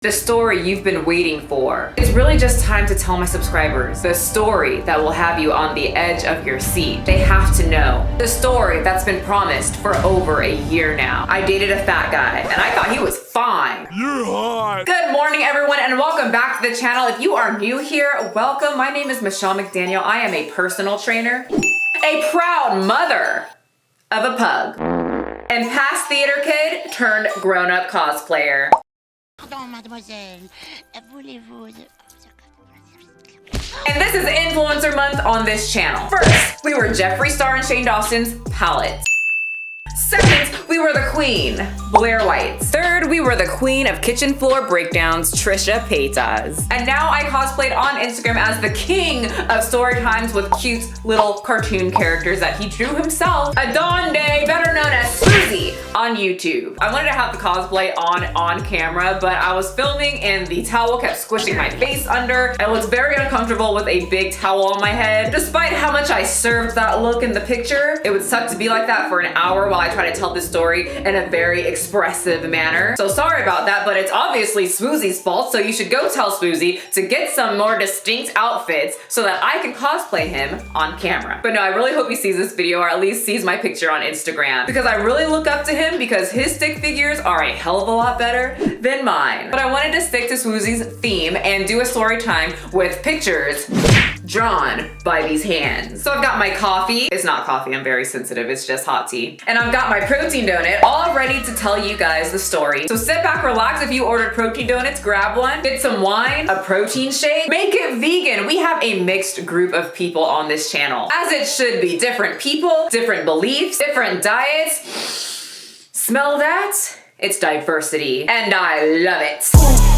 The story you've been waiting for. It's really just time to tell my subscribers the story that will have you on the edge of your seat. They have to know the story that's been promised for over a year now. I dated a fat guy and I thought he was fine. You're hot. Good morning, everyone, and welcome back to the channel. If you are new here, welcome. My name is McDaniel. I am a personal trainer, a proud mother of a pug, and past theater kid turned grown-up cosplayer. Pardon, mademoiselle. Voulez-vous... And this is Influencer Month on this channel. First, we were Jeffree Star and Shane Dawson's palettes. Second, we were the queen, Blair White. Third, we were the queen of kitchen floor breakdowns, Trisha Paytas. And now I cosplayed on Instagram as the king of story times with cute little cartoon characters that he drew himself. Adonde, better known as Schultzzie on YouTube. I wanted to have the cosplay on camera, but I was filming and the towel kept squishing my face under. I was very uncomfortable with a big towel on my head. Despite how much I served that look in the picture, it would suck to be like that for an hour while I try to tell this story in a very expressive manner. So sorry about that, but it's obviously Schultzie's fault, so you should go tell Schultzzie to get some more distinct outfits so that I can cosplay him on camera. But no, I really hope he sees this video, or at least sees my picture on Instagram, because I really look up to him because his stick figures are a hell of a lot better than mine. But I wanted to stick to Schultzie's theme and do a story time with pictures drawn by these hands. So I've got my coffee. It's not coffee, I'm very sensitive, it's just hot tea. And I've got my protein donut all ready to tell you guys the story. So sit back, relax. If you ordered protein donuts, grab one, get some wine, a protein shake, make it vegan. We have a mixed group of people on this channel, as it should be. Different people, different beliefs, different diets. Smell that? It's diversity, and I love it.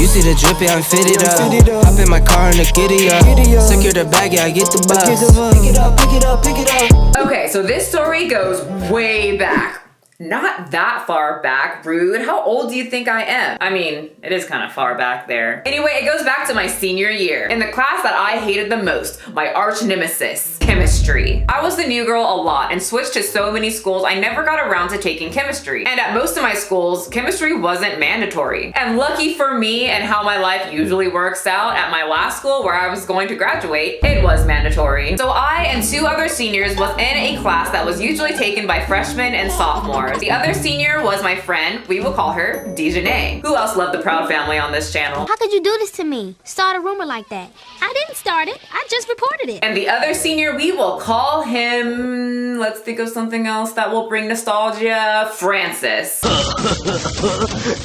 You see the drippy, I'm fitted up. Hop in my car and the giddy up. Secure the bag, yeah, I get the bus. Pick it up, pick it up, pick it up. Okay, so this story goes way back. Not that far back, rude. How old do you think I am? I mean, it is kind of far back there. Anyway, it goes back to my senior year. In the class that I hated the most, my arch nemesis, chemistry. I was the new girl a lot and switched to so many schools, I never got around to taking chemistry. And at most of my schools, chemistry wasn't mandatory. And lucky for me and how my life usually works out, at my last school where I was going to graduate, it was mandatory. So I and two other seniors was in a class that was usually taken by freshmen and sophomores. The other senior was my friend, we will call her Dejanay. Who else loved the Proud Family on this channel? How could you do this to me? Start a rumor like that. I didn't start it. I just reported it. And the other senior, we will call him, let's think of something else that will bring nostalgia, Francis.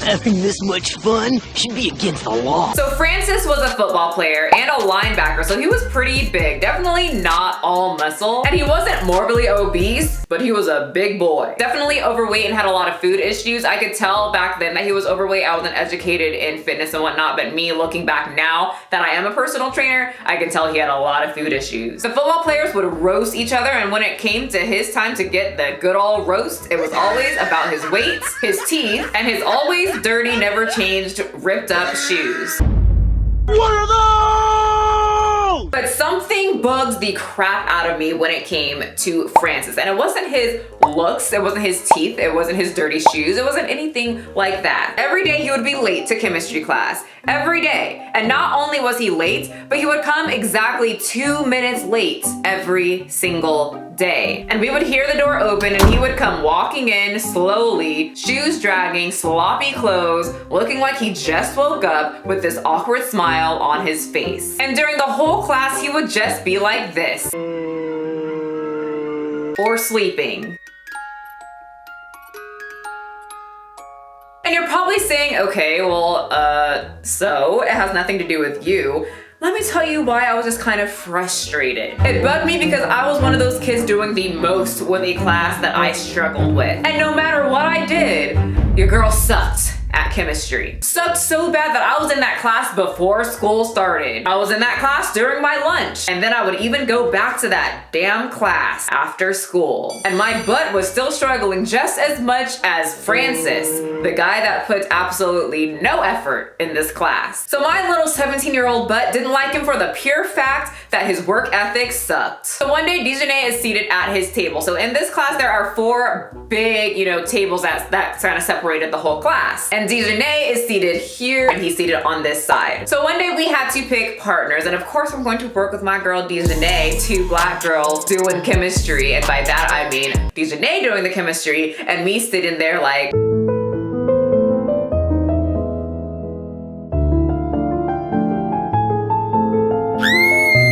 Having this much fun should be against the law. So Francis was a football player and a linebacker, so he was pretty big, definitely not all muscle. And he wasn't morbidly obese, but he was a big boy. Definitely overweight and had a lot of food issues. I could tell back then that he was overweight. I wasn't educated in fitness and whatnot, but me looking back now that I am a personal trainer, I can tell he had a lot of food issues. The football players would roast each other, and when it came to his time to get the good old roast, it was always about his weight, his teeth, and his always dirty, never changed, ripped up shoes. What are those? But something bugs the crap out of me when it came to Francis. And it wasn't his looks, it wasn't his teeth, it wasn't his dirty shoes, it wasn't anything like that. Every day he would be late to chemistry class. Every day. And not only was he late, but he would come exactly 2 minutes late every single day. And we would hear the door open and he would come walking in slowly, shoes dragging, sloppy clothes, looking like he just woke up with this awkward smile on his face. And during the whole class, he would just be like this. Or sleeping. And you're probably saying, okay, well, so it has nothing to do with you. Let me tell you why I was just kind of frustrated. It bugged me because I was one of those kids doing the most with a class that I struggled with. And no matter what I did, your girl sucked at chemistry. Sucked so bad that I was in that class before school started. I was in that class during my lunch. And then I would even go back to that damn class after school. And my butt was still struggling just as much as Francis, the guy that puts absolutely no effort in this class. So my little 17-year-old butt didn't like him for the pure fact that his work ethic sucked. So one day Dejanay is seated at his table. So in this class there are 4 big, tables that kind of separated the whole class. And And Dejanay is seated here and he's seated on this side. So one day we had to pick partners, and of course I'm going to work with my girl Dejanay, two black girls doing chemistry. And by that I mean Dejanay doing the chemistry and me sitting there like,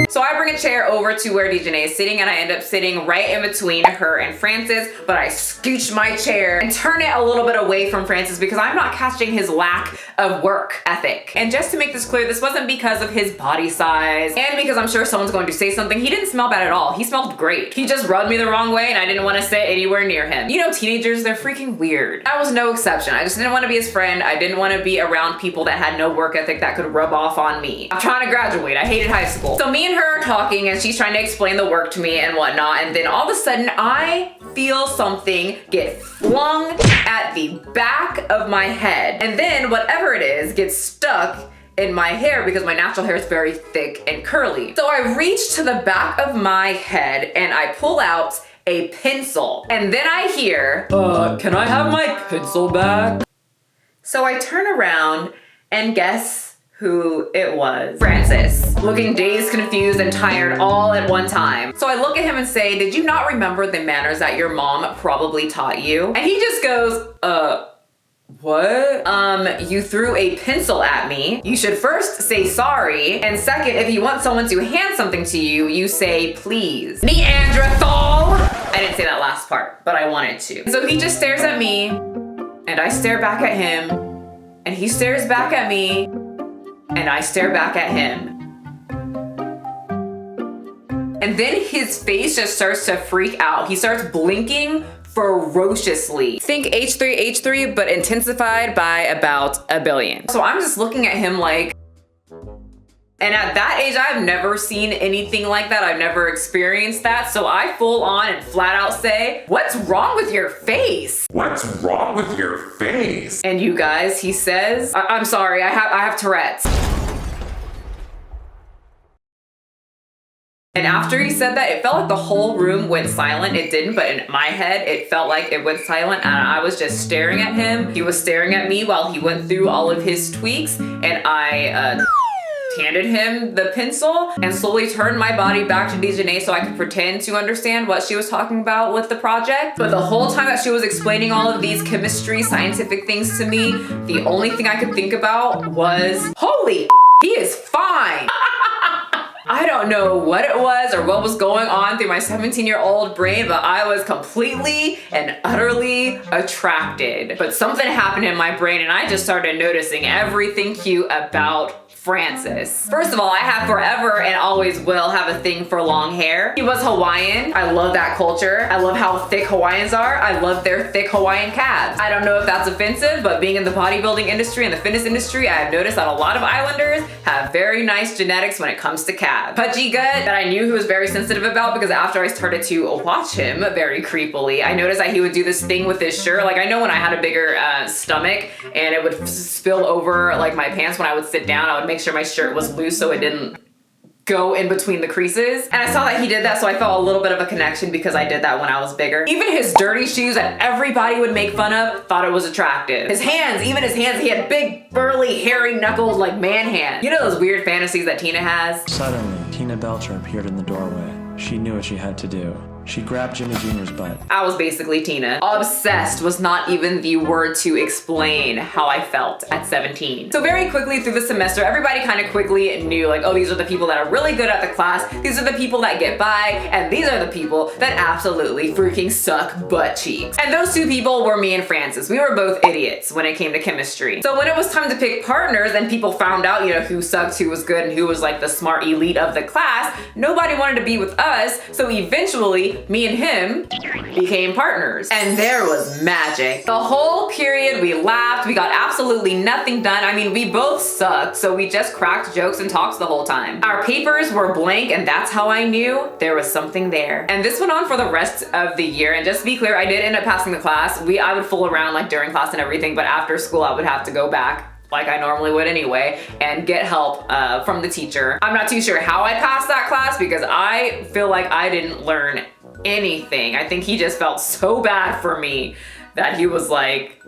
so I bring a chair over to where Dejanay is sitting and I end up sitting right in between her and Francis, but I scooch my chair and turn it a little bit away from Francis because I'm not catching his lack of work ethic. And just to make this clear, this wasn't because of his body size and because I'm sure someone's going to say something. He didn't smell bad at all. He smelled great. He just rubbed me the wrong way and I didn't want to sit anywhere near him. You know, teenagers, they're freaking weird. I was no exception. I just didn't want to be his friend. I didn't want to be around people that had no work ethic that could rub off on me. I'm trying to graduate. I hated high school. So me and her are talking and she's trying to explain the work to me and whatnot, and then all of a sudden I feel something get flung at the back of my head, and then whatever it is gets stuck in my hair because my natural hair is very thick and curly. So I reach to the back of my head and I pull out a pencil, and then I hear, can I have my pencil back? So I turn around and guess who it was. Francis, looking dazed, confused, and tired all at one time. So I look at him and say, did you not remember the manners that your mom probably taught you? And he just goes, what? You threw a pencil at me. You should first say sorry, and second, if you want someone to hand something to you, you say please. Neanderthal! I didn't say that last part, but I wanted to. So he just stares at me, and I stare back at him, and he stares back at me, and I stare back at him. And then his face just starts to freak out. He starts blinking ferociously. Think H3H3, but intensified by about a billion. So I'm just looking at him like, and at that age, I've never seen anything like that. I've never experienced that. So I full on and flat out say, what's wrong with your face? What's wrong with your face? And you guys, he says, I'm sorry, I have Tourette's. And after he said that, it felt like the whole room went silent. It didn't, but in my head, it felt like it went silent, and I was just staring at him. He was staring at me while he went through all of his tweaks, and I handed him the pencil and slowly turned my body back to Dejanay so I could pretend to understand what she was talking about with the project. But the whole time that she was explaining all of these chemistry, scientific things to me, the only thing I could think about was, holy, he is fine. I don't know what it was or what was going on through my 17-year-old brain, but I was completely and utterly attracted. But something happened in my brain and I just started noticing everything cute about Francis. First of all, I have forever and always will have a thing for long hair. He was Hawaiian. I love that culture. I love how thick Hawaiians are. I love their thick Hawaiian calves. I don't know if that's offensive, but being in the bodybuilding industry and the fitness industry, I have noticed that a lot of islanders have very nice genetics when it comes to calves. Pudgy gut that I knew he was very sensitive about because after I started to watch him very creepily, I noticed that he would do this thing with his shirt. Like I know when I had a bigger stomach and it would spill over like my pants when I would sit down, I would make sure my shirt was loose so it didn't go in between the creases. And I saw that he did that, so I felt a little bit of a connection because I did that when I was bigger. Even his dirty shoes that everybody would make fun of, thought it was attractive. His hands, even his hands, he had big, burly, hairy knuckles like man hands. You know those weird fantasies that Tina has? Suddenly, Tina Belcher appeared in the doorway. She knew what she had to do. She grabbed Jimmy Jr.'s butt. I was basically Tina. Obsessed was not even the word to explain how I felt at 17. So very quickly through the semester, everybody kind of quickly knew like, oh, these are the people that are really good at the class. These are the people that get by. And these are the people that absolutely freaking suck butt cheeks. And those two people were me and Francis. We were both idiots when it came to chemistry. So when it was time to pick partners and people found out, you know, who sucked, who was good, and who was like the smart elite of the class, nobody wanted to be with us. So eventually, me and him became partners. And there was magic. The whole period we laughed, we got absolutely nothing done. I mean, we both sucked, so we just cracked jokes and talks the whole time. Our papers were blank, and that's how I knew there was something there. And this went on for the rest of the year. And just to be clear, I did end up passing the class. I would fool around like during class and everything, but after school I would have to go back like I normally would anyway, and get help from the teacher. I'm not too sure how I passed that class because I feel like I didn't learn anything. I think he just felt so bad for me that he was like,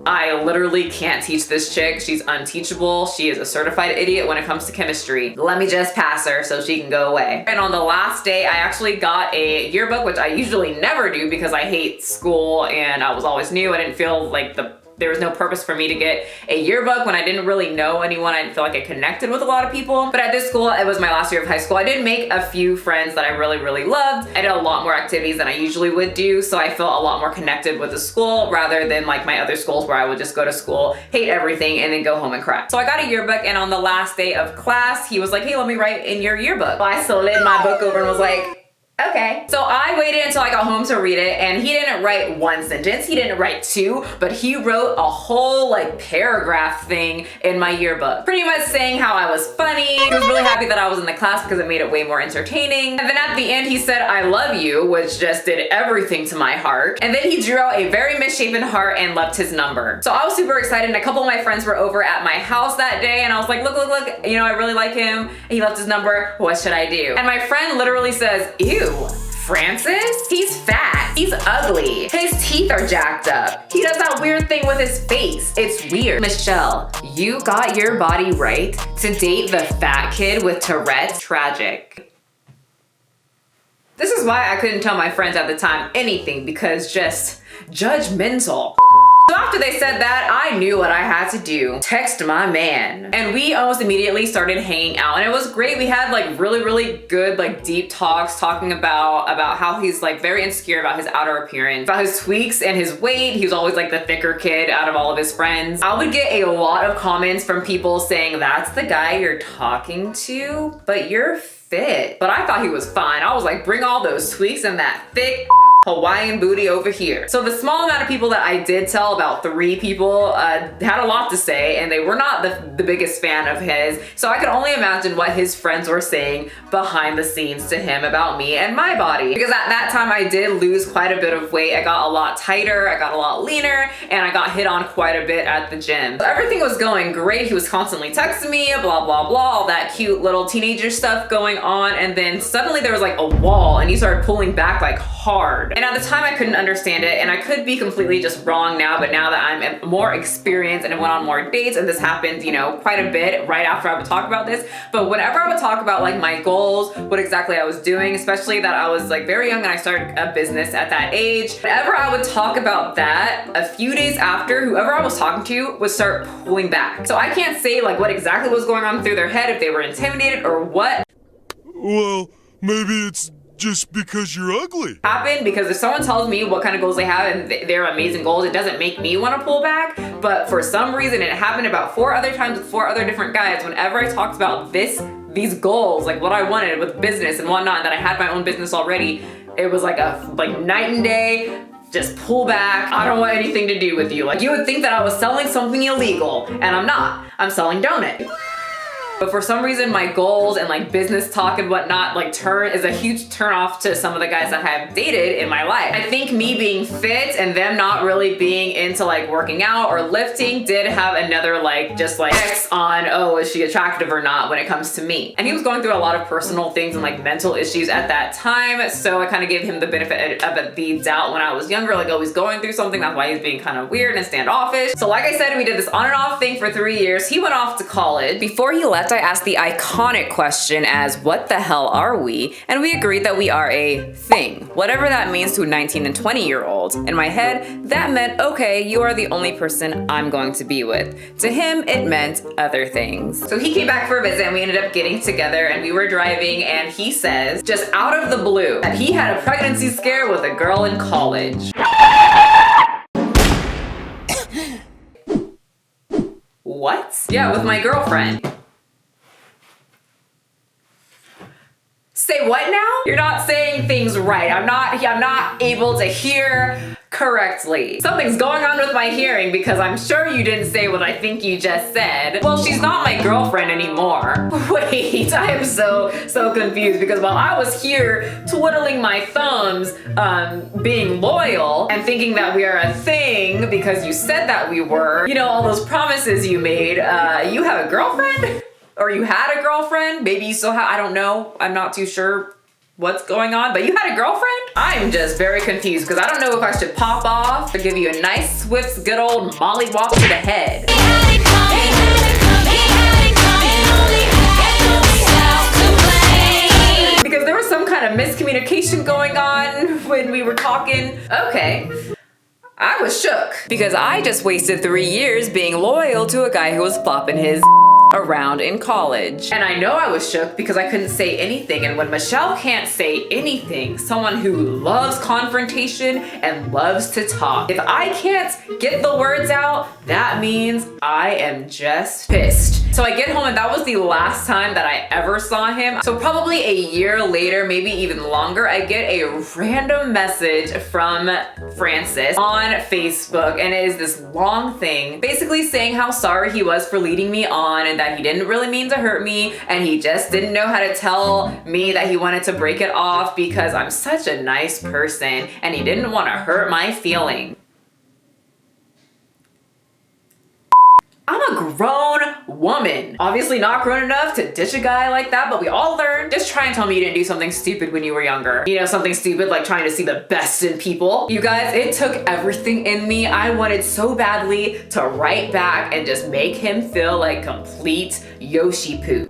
I literally can't teach this chick. She's unteachable. She is a certified idiot when it comes to chemistry. Let me just pass her so she can go away. And on the last day, I actually got a yearbook, which I usually never do because I hate school and I was always new. I didn't feel like there was no purpose for me to get a yearbook when I didn't really know anyone. I didn't feel like I connected with a lot of people. But at this school, it was my last year of high school. I did make a few friends that I really, really loved. I did a lot more activities than I usually would do. So I felt a lot more connected with the school rather than like my other schools where I would just go to school, hate everything, and then go home and cry. So I got a yearbook, and on the last day of class, he was like, hey, let me write in your yearbook. So I slid my book over and was like, okay. So I waited until I got home to read it, and he didn't write one sentence, he didn't write two, but he wrote a whole like paragraph thing in my yearbook. Pretty much saying how I was funny. He was really happy that I was in the class because it made it way more entertaining. And then at the end he said, I love you, which just did everything to my heart. And then he drew out a very misshapen heart and left his number. So I was super excited, and a couple of my friends were over at my house that day, and I was like, look, you know, I really like him. He left his number, what should I do? And my friend literally says, ew, Francis? He's fat. He's ugly. His teeth are jacked up. He does that weird thing with his face. It's weird. Michelle, you got your body right to date the fat kid with Tourette's? Tragic. This is why I couldn't tell my friends at the time anything, because just judgmental. So after they said that, I knew what I had to do. Text my man. And we almost immediately started hanging out, and it was great. We had like really, really good like deep talks talking about how he's like very insecure about his outer appearance, about his tweaks and his weight. He was always like the thicker kid out of all of his friends. I would get a lot of comments from people saying, that's the guy you're talking to, but you're fit. But I thought he was fine. I was like, bring all those tweaks and that thick Hawaiian booty over here. So the small amount of people that I did tell, about 3 people, had a lot to say, and they were not the biggest fan of his. So I could only imagine what his friends were saying behind the scenes to him about me and my body. Because at that time I did lose quite a bit of weight. I got a lot tighter, I got a lot leaner, and I got hit on quite a bit at the gym. So everything was going great. He was constantly texting me, blah, blah, blah, all that cute little teenager stuff going on. And then suddenly there was like a wall, and he started pulling back like hard. And at the time I couldn't understand it, and I could be completely just wrong now, but now that I'm more experienced and I went on more dates, and this happened, you know, quite a bit right after I would talk about this, but whenever I would talk about like my goals, what exactly I was doing, especially that I was like very young and I started a business at that age, whenever I would talk about that, a few days after, whoever I was talking to would start pulling back. So I can't say like what exactly was going on through their head, if they were intimidated or what. Well, maybe it's just because you're ugly. Happen because if someone tells me what kind of goals they have and they're amazing goals, it doesn't make me want to pull back. But for some reason, it happened about 4 other times with 4 other different guys. Whenever I talked about these goals, like what I wanted with business and whatnot, that I had my own business already, it was like a night and day. Just pull back. I don't want anything to do with you. Like, you would think that I was selling something illegal, and I'm not. I'm selling donut. But for some reason, my goals and like business talk and whatnot is a huge turn off to some of the guys that I have dated in my life. I think me being fit and them not really being into like working out or lifting did have another X on, oh, is she attractive or not when it comes to me. And he was going through a lot of personal things and like mental issues at that time. So I kind of gave him the benefit of the doubt when I was younger, like, oh, he's going through something. That's why he's being kind of weird and standoffish. So like I said, we did this on and off thing for 3 years. He went off to college. Before he left, I asked the iconic question as, what the hell are we? And we agreed that we are a thing. Whatever that means to 19 and 20-year-olds. In my head, that meant, okay, you are the only person I'm going to be with. To him, it meant other things. So he came back for a visit and we ended up getting together, and we were driving, and he says, just out of the blue, that he had a pregnancy scare with a girl in college. What? Yeah, with my girlfriend. Say what now? You're not saying things right. I'm not able to hear correctly. Something's going on with my hearing, because I'm sure you didn't say what I think you just said. Well, she's not my girlfriend anymore. Wait, I am so confused, because while I was here twiddling my thumbs, being loyal and thinking that we are a thing because you said that we were, you know, all those promises you made, you have a girlfriend? Or you had a girlfriend? Maybe you still have, I don't know. I'm not too sure. what's going on, but you had a girlfriend? I'm just very confused because I don't know if I should pop off or give you a nice swift good old mollywop to the head. Because there was some kind of miscommunication going on when we were talking. Okay. I was shook because I just wasted 3 years being loyal to a guy who was flopping his around in college. And I know I was shook because I couldn't say anything. And when Michelle can't say anything, someone who loves confrontation and loves to talk, if I can't get the words out, that means I am just pissed. So I get home and that was the last time that I ever saw him. So probably a year later, maybe even longer, I get a random message from Francis on Facebook, and it is this long thing basically saying how sorry he was for leading me on and that he didn't really mean to hurt me and he just didn't know how to tell me that he wanted to break it off because I'm such a nice person and he didn't want to hurt my feelings. I'm a grown woman. Obviously not grown enough to ditch a guy like that, but we all learn. Just try and tell me you didn't do something stupid when you were younger. You know, something stupid like trying to see the best in people. You guys, it took everything in me. I wanted so badly to write back and just make him feel like complete Yoshi poo.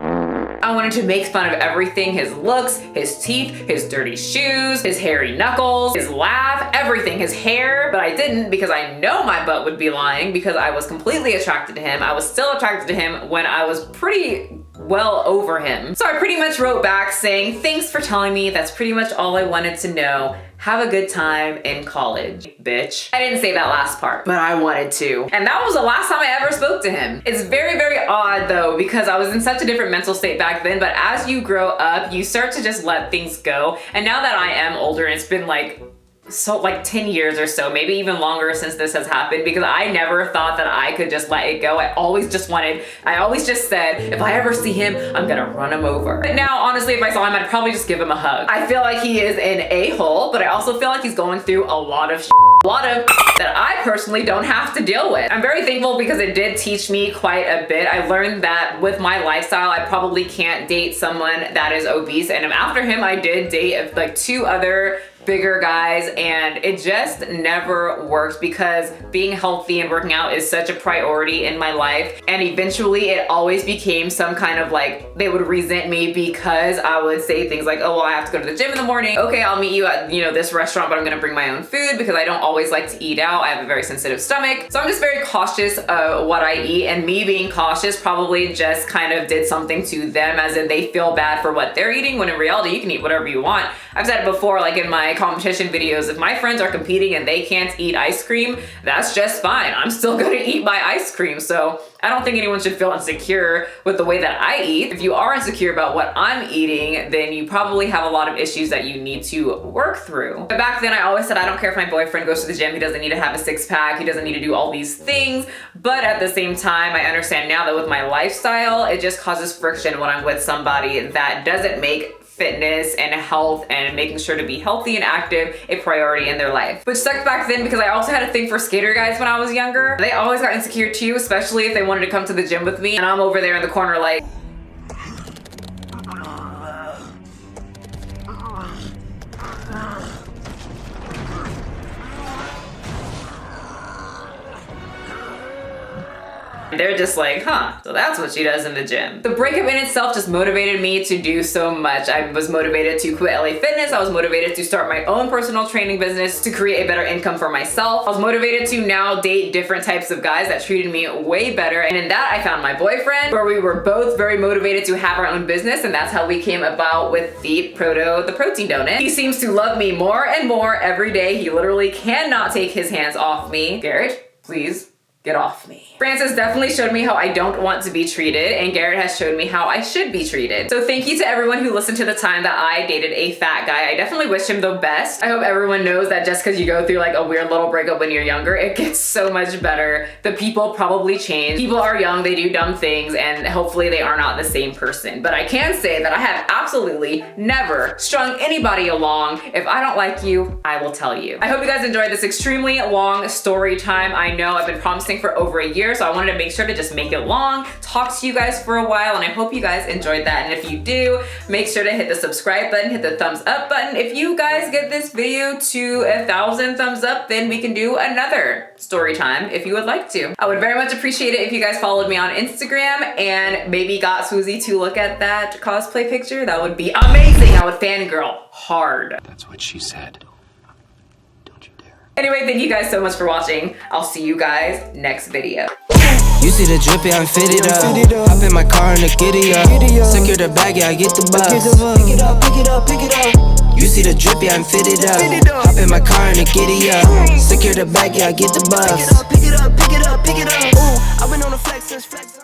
I wanted to make fun of everything, his looks, his teeth, his dirty shoes, his hairy knuckles, his laugh, everything, his hair, but I didn't because I know my butt would be lying because I was completely attracted to him. I was still attracted to him when I was pretty well over him. So I pretty much wrote back saying, thanks for telling me, that's pretty much all I wanted to know. Have a good time in college, bitch. I didn't say that last part, but I wanted to. And that was the last time I ever spoke to him. It's very, very odd though, because I was in such a different mental state back then, but as you grow up, you start to just let things go. And now that I am older, and it's been like 10 years or so, maybe even longer since this has happened, because I never thought that I could just let it go. I always just said, if I ever see him, I'm gonna run him over. But now, honestly, if I saw him, I'd probably just give him a hug. I feel like he is an a-hole, but I also feel like he's going through a lot of that I personally don't have to deal with. I'm very thankful because it did teach me quite a bit. I learned that with my lifestyle, I probably can't date someone that is obese. And after him, I did date like 2 other bigger guys, and it just never worked because being healthy and working out is such a priority in my life. And eventually it always became some kind of like, they would resent me because I would say things like, oh, well, I have to go to the gym in the morning. Okay, I'll meet you at, you know, this restaurant, but I'm gonna bring my own food because I don't always like to eat out. I have a very sensitive stomach. So I'm just very cautious of what I eat, and me being cautious probably just kind of did something to them, as in they feel bad for what they're eating, when in reality, you can eat whatever you want. I've said it before, like in my competition videos, if my friends are competing and they can't eat ice cream, that's just fine. I'm still gonna eat my ice cream. So I don't think anyone should feel insecure with the way that I eat. If you are insecure about what I'm eating, then you probably have a lot of issues that you need to work through. But back then I always said, I don't care if my boyfriend goes to the gym, he doesn't need to have a 6-pack, he doesn't need to do all these things. But at the same time, I understand now that with my lifestyle, it just causes friction when I'm with somebody that doesn't make fitness and health and making sure to be healthy and active a priority in their life. Which sucked back then because I also had a thing for skater guys when I was younger. They always got insecure too, especially if they wanted to come to the gym with me, and I'm over there in the corner like, they're just like, huh, so that's what she does in the gym. The breakup in itself just motivated me to do so much. I was motivated to quit LA Fitness. I was motivated to start my own personal training business to create a better income for myself. I was motivated to now date different types of guys that treated me way better. And in that, I found my boyfriend, where we were both very motivated to have our own business. And that's how we came about with the protein donut. He seems to love me more and more every day. He literally cannot take his hands off me. Garrett, please. Get off me. Francis definitely showed me how I don't want to be treated, and Garrett has showed me how I should be treated. So thank you to everyone who listened to the time that I dated a fat guy. I definitely wish him the best. I hope everyone knows that just because you go through like a weird little breakup when you're younger, it gets so much better. The people probably change. People are young, they do dumb things, and hopefully they are not the same person. But I can say that I have absolutely never strung anybody along. If I don't like you, I will tell you. I hope you guys enjoyed this extremely long story time. I know I've been promising thing for over a year, so I wanted to make sure to just make it long, talk to you guys for a while, and I hope you guys enjoyed that. And if you do, make sure to hit the subscribe button, hit the thumbs up button. If you guys get this video to 1,000 thumbs up, then we can do another story time if you would like to. I would very much appreciate it if you guys followed me on Instagram and maybe got Schultzzie to look at that cosplay picture. That would be amazing. I would fangirl hard. That's what she said. Don't you dare. Anyway, thank you guys so much for watching. I'll see you guys next video. You see the drip, yeah, I'm fitted up. Hop in my car and the giddy up. Secure the bag, yeah, I get the bus. Pick it up, pick it up, pick it up. You see the drip, yeah, I'm fitted up. Hop in my car and the giddy up. Secure the bag, yeah, I get the bus. Pick it up, pick it up, pick it up, pick it up. I've been on the flex since flex.